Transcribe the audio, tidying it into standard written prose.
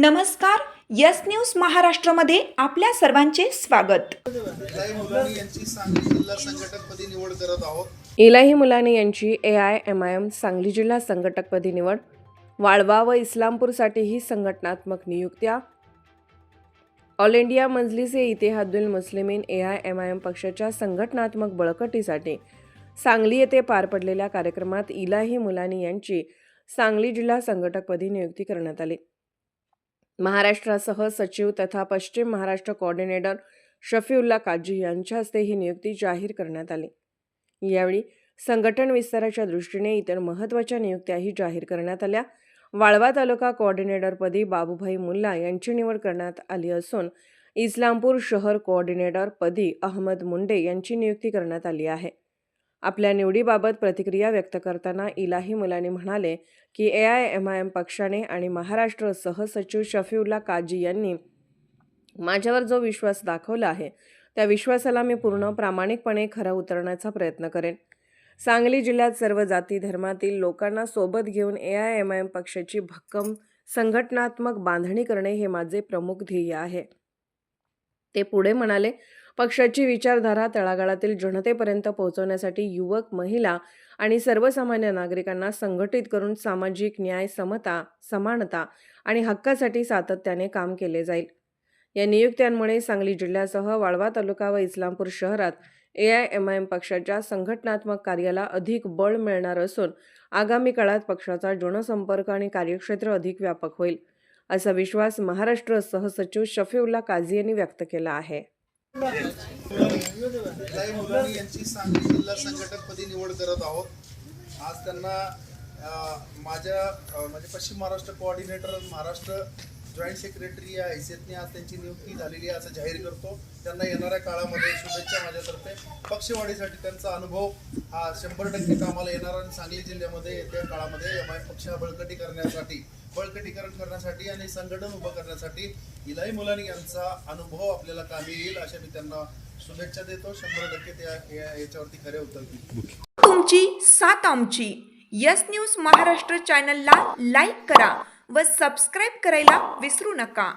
नमस्कार. Yes news महाराष्ट्रामध्ये आपल्या सर्वांचे स्वागत. इलाही मुलानी यांची AIMIM सांगली जिल्हा संघटकपदी निवड. वाळवा व इस्लामपूरसाठीही संघटनात्मक नियुक्त्या. ऑल इंडिया मजलिस ए इतिहादुल मुस्लिमीन AIMIM पक्षाच्या संघटनात्मक बळकटीसाठी सांगली येथे पार पडलेल्या कार्यक्रमात इलाही मुलानी यांची सांगली जिल्हा संघटकपदी नियुक्ती करण्यात आली. महाराष्ट्रासह सचिव तथा पश्चिम महाराष्ट्र कोऑर्डिनेटर शफीउल्ला काजी यांच्या हस्ते ही नियुक्ती जाहीर करण्यात आली. यावेळी संघटन विस्ताराच्या दृष्टीने इतर महत्त्वाच्या नियुक्त्याही जाहीर करण्यात आल्या. वाळवा तालुका कोऑर्डिनेटरपदी बाबूभाई मुल्ला यांची निवड करण्यात आली असून इस्लामपूर शहर कोऑर्डिनेटरपदी अहमद मुंडे यांची नियुक्ती करण्यात आली आहे. आपल्या निवडीबाबत प्रतिक्रिया व्यक्त करताना इलाही मुलानी म्हणाले की AIMIM पक्षाने आणि महाराष्ट्र सहसचिव शफीउल्ला काजी यांनी माझ्यावर जो विश्वास दाखवला आहे त्या विश्वासाला मी पूर्ण प्रामाणिकपणे खरा उतरण्याचा प्रयत्न करेन. सांगली जिल्ह्यात सर्व जाती धर्मातील लोकांना सोबत घेऊन AIMIM पक्षाची भक्कम संघटनात्मक बांधणी करणे हे माझे प्रमुख ध्येय आहे. ते पुढे म्हणाले, पक्षाची विचारधारा तळागाळातील जनतेपर्यंत पोहोचवण्यासाठी युवक, महिला आणि सर्वसामान्य नागरिकांना संघटित करून सामाजिक न्याय, समता, समानता आणि हक्कासाठी सातत्याने काम केले जाईल. या नियुक्त्यांमुळे सांगली जिल्ह्यासह वाळवा तालुका व इस्लामपूर शहरात AIMIM पक्षाच्या संघटनात्मक कार्याला अधिक बळ मिळणार असून आगामी काळात पक्षाचा जनसंपर्क आणि कार्यक्षेत्र अधिक व्यापक होईल, असा विश्वास महाराष्ट्र सहसचिव शफीउल्ला काजी यांनी व्यक्त केला आहे. इलाही मुलानी यांची सांगली जिल्हा संघटकपदी निवड करत आहोत. आज त्यांना माझ्या म्हणजे पश्चिम Maharashtra coordinator, Maharashtra joint secretary या हैसियतने आज त्यांची नियुक्ती झालेली आहे असं जाहीर करतो. त्यांना येणाऱ्या काळामध्ये शुभेच्छा माझ्यातर्फे. पक्षवाढीसाठी त्यांचा अनुभव हा 100% कामाला येणार आणि सांगली जिल्ह्यामध्ये येत्या काळामध्ये MIM पक्ष बळकटीकरण करण्यासाठी आणि संघटन उभं करण्यासाठी इलाही मुलानी यांचा अनुभव आपल्याला कामी येईल अशा मी त्यांना शुभेच्छा देतो. 100% ते याच्यावरती खरे उतरतील. तुमची साथ आमची. यस न्यूज महाराष्ट्र चॅनलला लाईक करा व सबस्क्राईब करायला विसरू नका.